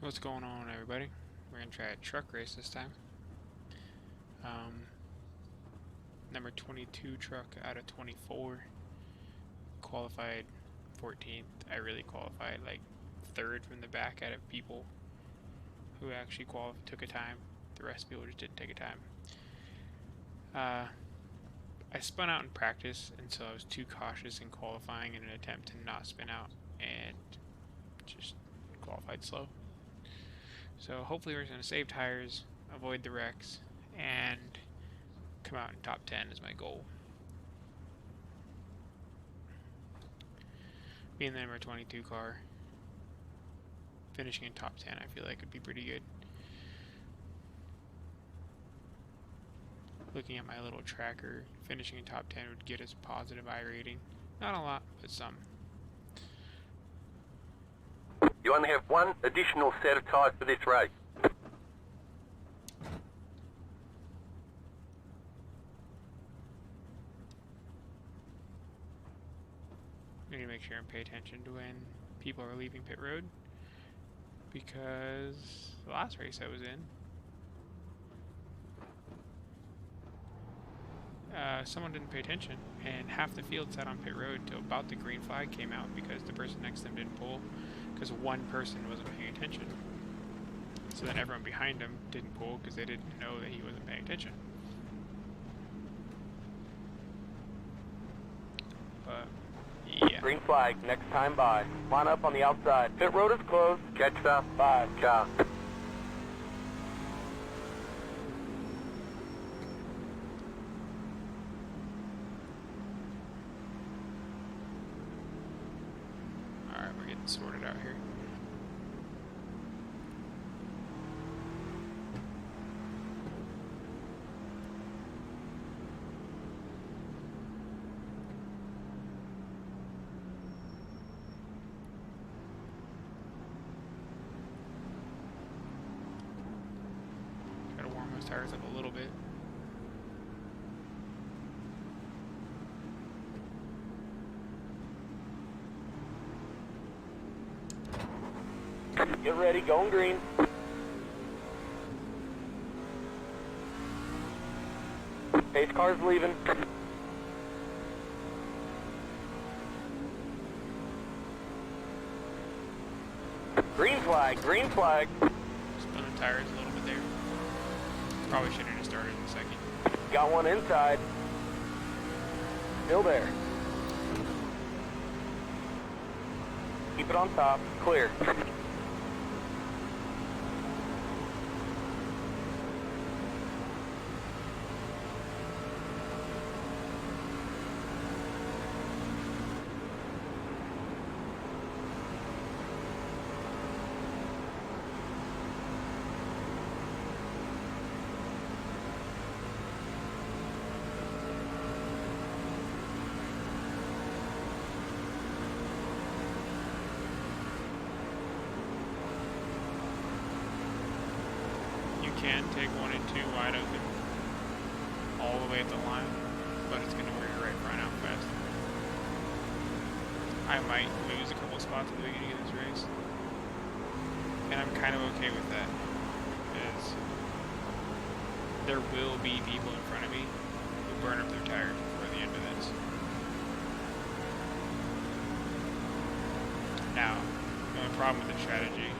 What's going on, everybody? We're gonna try a truck race this time. Number 22 truck out of 24. Qualified 14th. I really qualified like third from the back out of people who actually took a time. The rest of people just didn't take a time. I spun out in practice, and so I was too cautious in qualifying in an attempt to not spin out, and just qualified slow. So hopefully we're going to save tires, avoid the wrecks, and come out in top 10 is my goal. Being the number 22 car, finishing in top 10 I feel like would be pretty good. Looking at my little tracker, finishing in top 10 would get us a positive I rating. Not a lot, but some. You only have one additional set of tyres for this race. I need to make sure and pay attention to when people are leaving pit road, because the last race I was in, someone didn't pay attention, and half the field sat on pit road till about the green flag came out because the person next to them didn't pull, because one person wasn't paying attention. So then everyone behind him didn't pull because they didn't know that he wasn't paying attention. But yeah. Green flag, next time by. Line up on the outside. Pit road is closed. Catch the 5 car. Alright, we're getting sorted out here. Gotta warm those tires up a little bit. Get ready, going green. Pace car's leaving. Green flag, green flag. Spun the tires a little bit there. Probably shouldn't have started in a second. Got one inside. Still there. Keep it on top. Clear. You can take 1 and 2 wide open all the way at the line, but it's going to wear your right front out fast. I might lose a couple spots at the beginning of this race, and I'm kind of okay with that, because there will be people in front of me who burn up their tires before the end of this. Now, the only problem with the strategy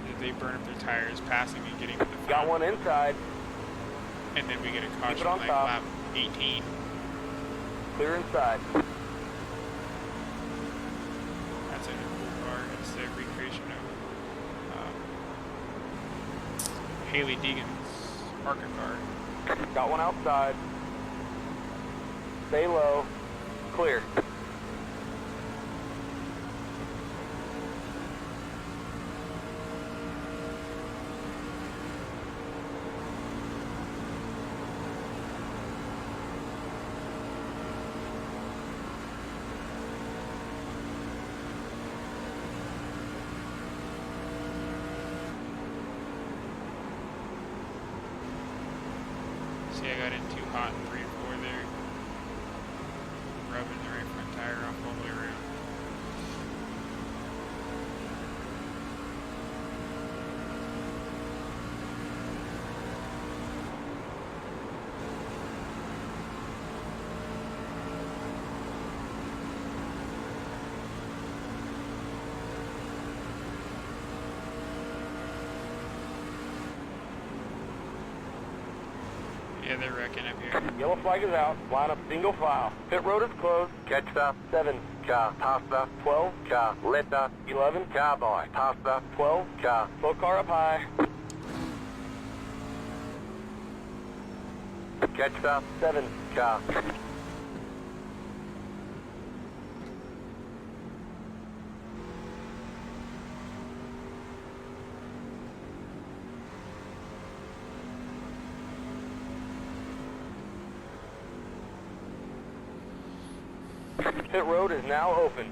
is they burn up their tires passing me, getting to the front. Got one inside. And then we get a caution on like top. lap 18. Clear inside. That's a cool car. It's the recreation of Haley Deegan's Parker car. Got one outside. Stay low. Clear. See, I got in too hot in 3 and 4 there. Rubbing the right front they're wrecking up here. Yellow flag is out. Line up single file. Pit road is closed. Catch the 7 car. Pasta 12 car. Letter 11 car by. Pasta 12 car. Slow car up high. Catch the 7 car. Pit road is now open.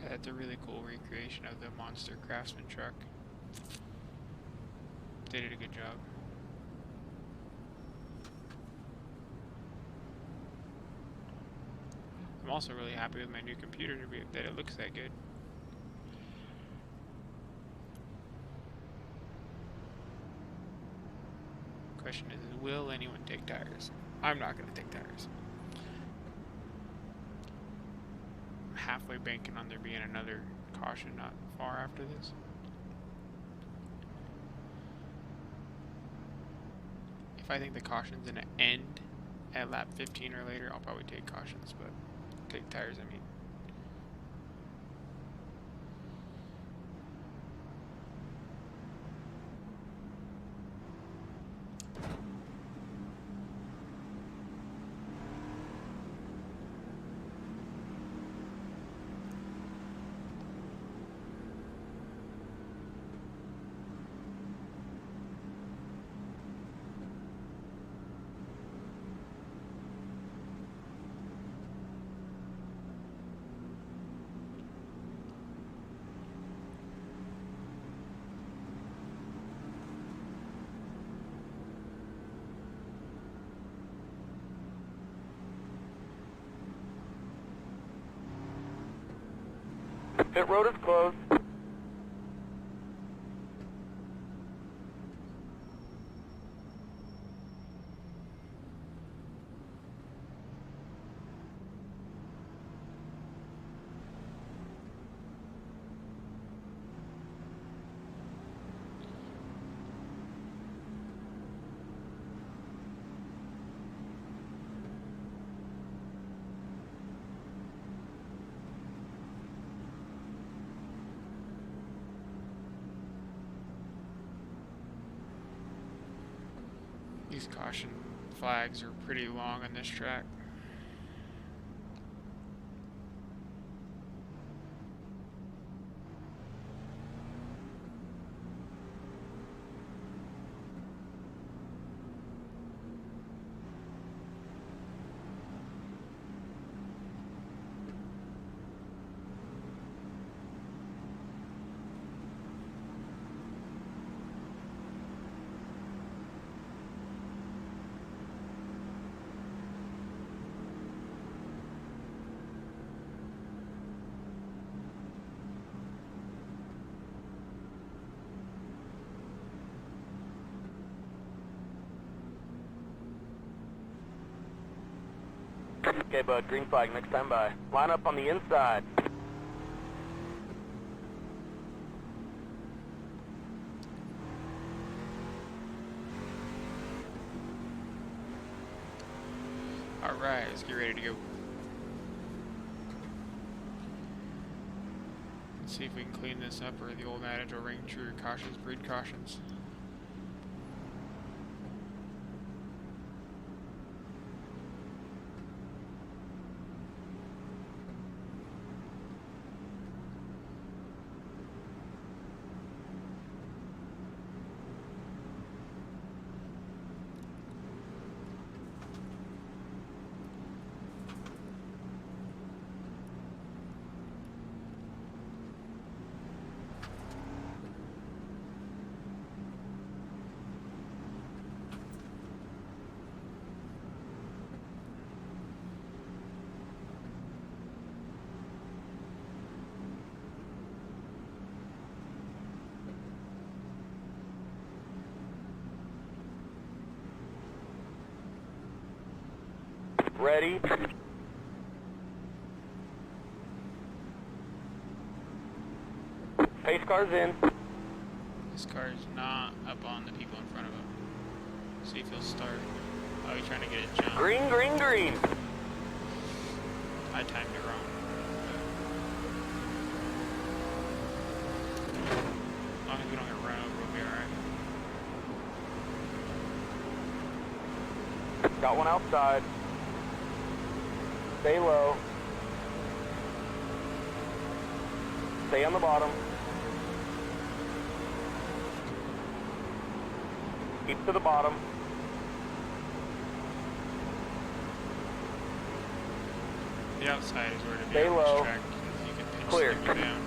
That's a really cool recreation of the Monster Craftsman truck. They did a good job. I'm also really happy with my new computer that it looks that good. Question is, will anyone take tires? I'm not going to take tires. Halfway banking on there being another caution not far after this. If I think the caution's gonna end at lap 15 or later, I'll probably take cautions, but take tires, I mean. Pit road is closed. These caution flags are pretty long on this track. Okay, bud, green flag next time by. Line up on the inside. Alright, let's get ready to go. Let's see if we can clean this up, or the old adage will ring true: cautions breed cautions. ready. Pace car's in. This car is not up on the people in front of him. See if he'll start. Oh, he's trying to get a jump. Green, green, green. I timed it wrong. As long as we don't get run over, we'll be alright. Got one outside. Stay low. Stay on the bottom. Keep to the bottom. The outside is where to be Stay on low. this track. You can pinch Clear. them down.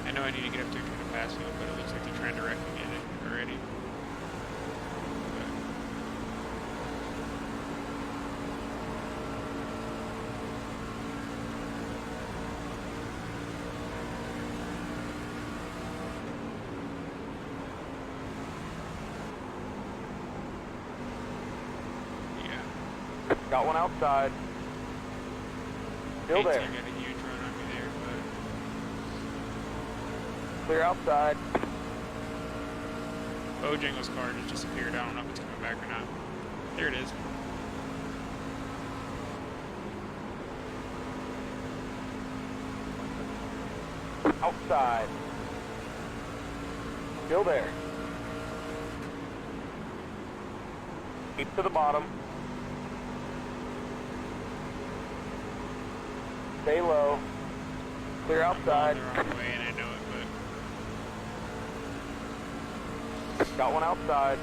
I know I need to get up there trying to pass you, but it looks like they're trying to wreck me in it already. Yeah. Got one outside. Still Hate to there. get a huge run on me there, but Clear outside. Bojangles' car just disappeared. I don't know if it's coming back or not. There it is. Outside. Still there. Keep to the bottom. Stay low. Clear outside. I'm going the wrong way and I know it, but Got one outside.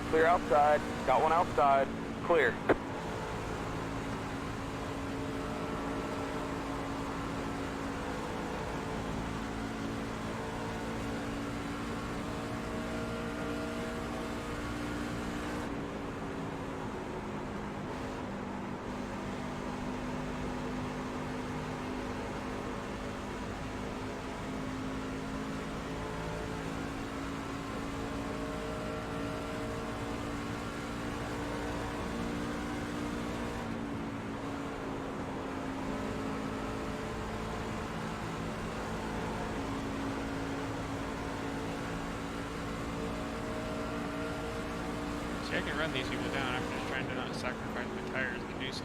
Clear outside. Got one outside. Clear. see, I can run these people down. I'm just trying to not sacrifice my tires to do so.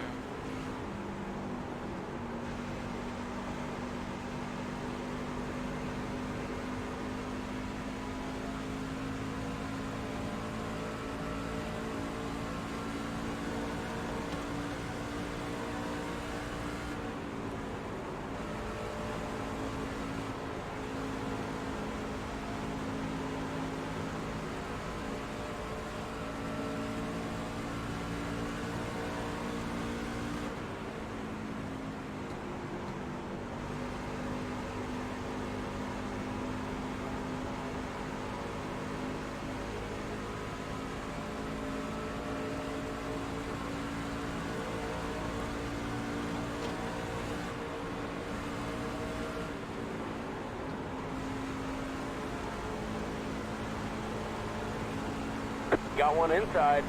Got one inside.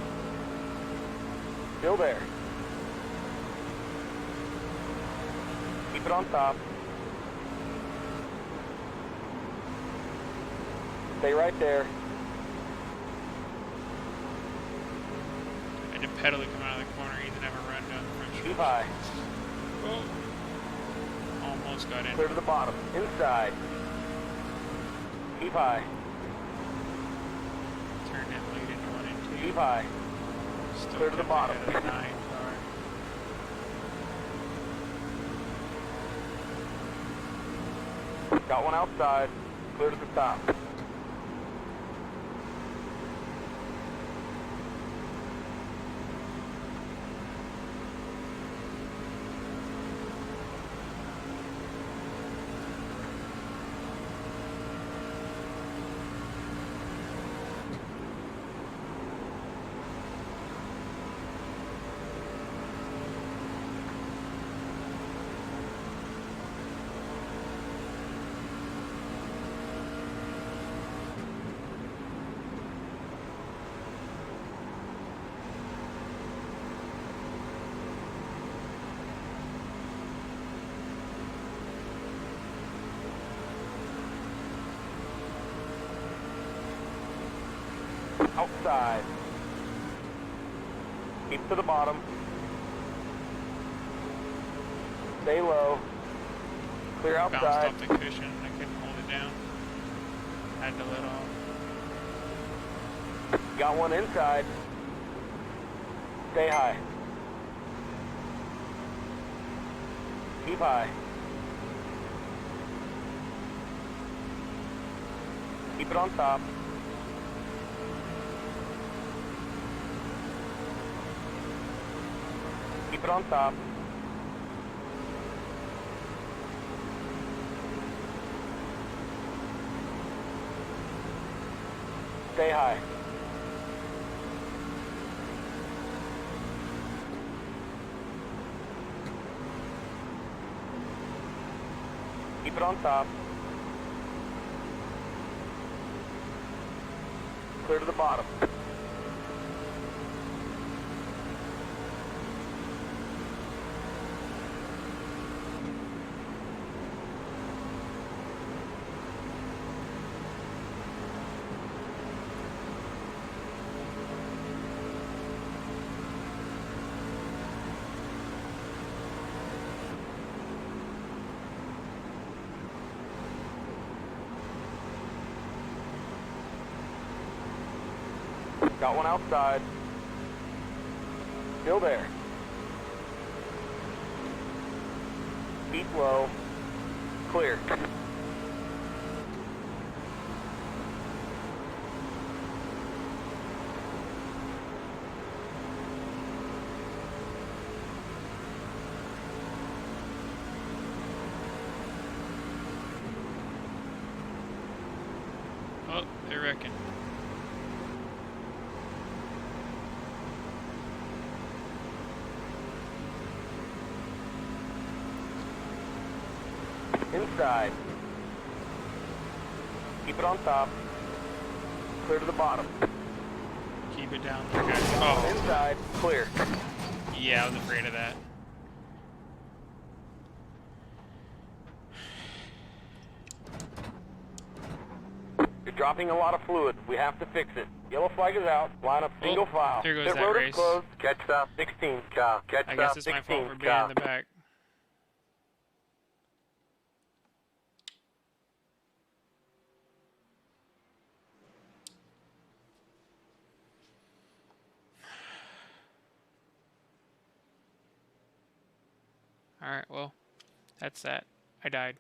Still there. Keep it on top. Stay right there. I did pedal to come out of the corner. He didn't have a run down the front Keep stretch. high. Oh. Almost got in. Clear to the bottom. Inside. Keep high. Turn that lead into 1 and 2. Keep high. Still Clear to the coming bottom. ahead of the 9 car. Got one outside. Clear to the top. outside. Keep to the bottom. Stay low. Clear outside. Bounced off the cushion. I couldn't hold it down. Had to let off. Got one inside. Stay high. Keep high. Keep it on top. Keep it on top. Stay high. Keep it on top. Clear to the bottom. Got one outside. Still there. Feet low. Clear. Oh, they reckon. Inside. Keep it on top. Clear to the bottom. Keep it down. Okay. Oh, Inside. Clear. yeah, I was afraid of that. You're dropping a lot of fluid. We have to fix it. Yellow flag is out. Line up single file. There goes Pit that road race. is closed. Catch stop 16 car. Catch I guess stop it's my 16 fault for being car. in the back. Alright, well, that's that. I died.